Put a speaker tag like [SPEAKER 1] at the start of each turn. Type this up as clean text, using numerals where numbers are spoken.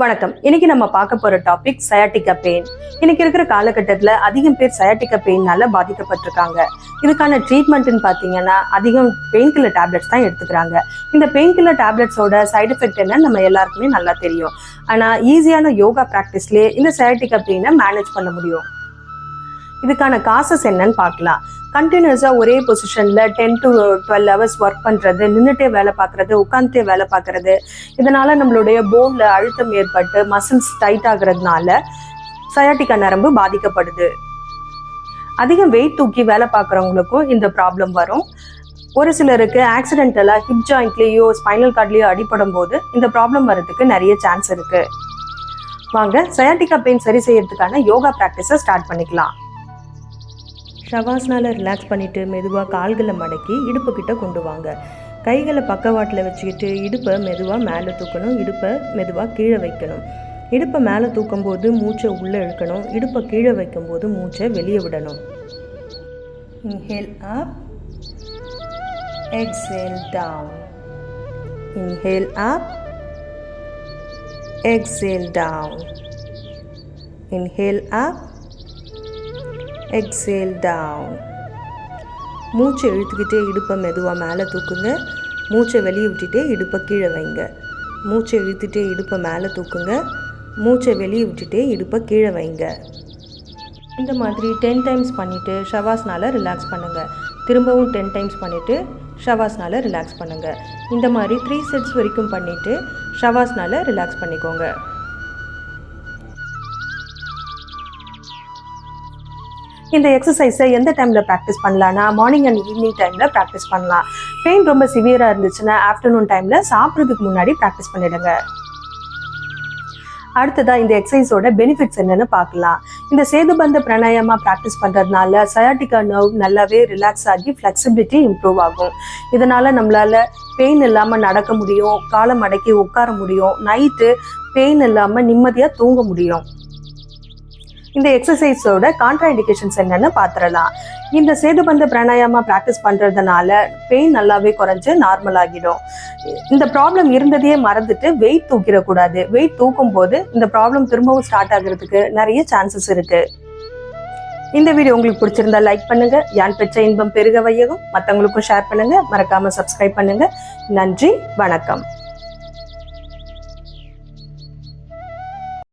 [SPEAKER 1] வணக்கம். இன்னைக்கு நம்ம பார்க்க போற டாபிக் சயாட்டிகா பெயின். இன்னைக்கு இருக்கிற காலகட்டத்தில் அதிகம் பேர் சயாட்டிகா பெயின்னால பாதிக்கப்பட்டிருக்காங்க. இதுக்கான ட்ரீட்மெண்ட்னு பார்த்தீங்கன்னா அதிகம் பெயின் கில்லர் டேப்லெட்ஸ் தான் எடுத்துக்கிறாங்க. இந்த பெயின் கில்லர் டேப்லெட்ஸோட சைடு எஃபெக்ட் என்னன்னு நம்ம எல்லாருக்குமே நல்லா தெரியும். ஆனால் ஈஸியான யோகா ப்ராக்டிஸ்லேயே இந்த சயாட்டிகா பெயினை மேனேஜ் பண்ண முடியும். இதுக்கான காசஸ் என்னன்னு பார்க்கலாம். கண்டினியூஸாக ஒரே பொசிஷனில் 10 to 12 hours ஒர்க் பண்ணுறது, நின்றுட்டே வேலை பார்க்குறது, உட்காந்துட்டே வேலை பார்க்குறது, இதனால் நம்மளுடைய போனில் அழுத்தம் ஏற்பட்டு மசில்ஸ் டைட் ஆகுறதுனால சயாட்டிகா நரம்பு பாதிக்கப்படுது. அதிகம் வெயிட் தூக்கி வேலை பார்க்குறவங்களுக்கும் இந்த ப்ராப்ளம் வரும். ஒரு சிலருக்கு ஆக்சிடென்டலாக ஹிப் ஜாயிண்ட்லேயோ ஸ்பைனல் கார்ட்லேயோ அடிபடும் போது இந்த ப்ராப்ளம் வர்றதுக்கு நிறைய சான்ஸ் இருக்குது. வாங்க சயாட்டிகா பெயின் சரி செய்யறதுக்கான யோகா ப்ராக்டிஸை ஸ்டார்ட் பண்ணிக்கலாம்.
[SPEAKER 2] ஷவாஸ்னால் ரிலாக்ஸ் பண்ணிவிட்டு மெதுவாக கால்களை மடக்கி இடுப்பு கிட்ட கொண்டு வாங்க. கைகளை பக்கவாட்டில் வச்சுக்கிட்டு இடுப்பை மெதுவாக மேலே தூக்கணும், இடுப்பை மெதுவாக கீழே வைக்கணும். இடுப்பை மேலே தூக்கும் போது மூச்சை உள்ளே இழுக்கணும், இடுப்பை கீழே வைக்கும்போது மூச்சை வெளியே விடணும். Inhale up, exhale down. Inhale up, exhale down. Inhale up, exhale down. மூச்சை இழுத்துக்கிட்டே இடுப்பை மெதுவாக மேலே தூக்குங்க, மூச்சை வெளியே விட்டுட்டே இடுப்பை கீழே வைங்க. மூச்சை இழுத்துட்டே இடுப்பை மேலே தூக்குங்க, மூச்சை வெளியே விட்டுட்டே இடுப்பை கீழே வைங்க. இந்த மாதிரி 10 times பண்ணிவிட்டு ஷவாஸ்னால் ரிலாக்ஸ் பண்ணுங்கள். திரும்பவும் 10 times பண்ணிவிட்டு ஷவாஸ்னால் ரிலாக்ஸ் பண்ணுங்கள். இந்த மாதிரி 3 sets வரைக்கும் பண்ணிவிட்டு ஷவாஸ்னால் ரிலாக்ஸ் பண்ணிக்கோங்க.
[SPEAKER 1] இந்த எக்ஸசைஸை எந்த டைமில் ப்ராக்டிஸ் பண்ணலான்னா மார்னிங் அண்ட் ஈவினிங் டைமில் ப்ராக்டிஸ் பண்ணலாம். பெயின் ரொம்ப சிவியராக இருந்துச்சுன்னா ஆஃப்டர்நூன் டைமில் சாப்பிட்றதுக்கு முன்னாடி ப்ராக்டிஸ் பண்ணிடுங்க. அடுத்ததாக இந்த எக்ஸசைஸோட பெனிஃபிட்ஸ் என்னென்னு பார்க்கலாம். இந்த சேதுபந்த பிராணாயாமா ப்ராக்டிஸ் பண்ணுறதுனால சயாட்டிகா நர்வ் நல்லாவே ரிலாக்ஸ் ஆகி ஃப்ளெக்சிபிலிட்டி இம்ப்ரூவ் ஆகும். இதனால் நம்மளால் பெயின் இல்லாமல் நடக்க முடியும், காலை மடக்கி உட்கார முடியும், நைட்டு பெயின் இல்லாமல் நிம்மதியாக தூங்க முடியும். இந்த எக்ஸசைஸோட கான்ட்ரா இண்டிகேஷன்ஸ் என்னன்னு பார்த்துடலாம். இந்த சேதுபந்த பிராணாயாமா ப்ராக்டிஸ் பண்ணுறதுனால பெயின் நல்லாவே குறைஞ்சு நார்மல் ஆகிடும். இந்த ப்ராப்ளம் இருந்ததையே மறந்துட்டு வெயிட் தூக்கிடக்கூடாது. வெயிட் தூக்கும் போது இந்த ப்ராப்ளம் திரும்பவும் ஸ்டார்ட் ஆகிறதுக்கு நிறைய சான்சஸ் இருக்கு. இந்த வீடியோ உங்களுக்கு பிடிச்சிருந்தா லைக் பண்ணுங்க. யான் பெற்ற இன்பம் பெருக வையகம். மற்றவங்களுக்கும் ஷேர் பண்ணுங்க. மறக்காம சப்ஸ்கிரைப் பண்ணுங்க. நன்றி, வணக்கம்.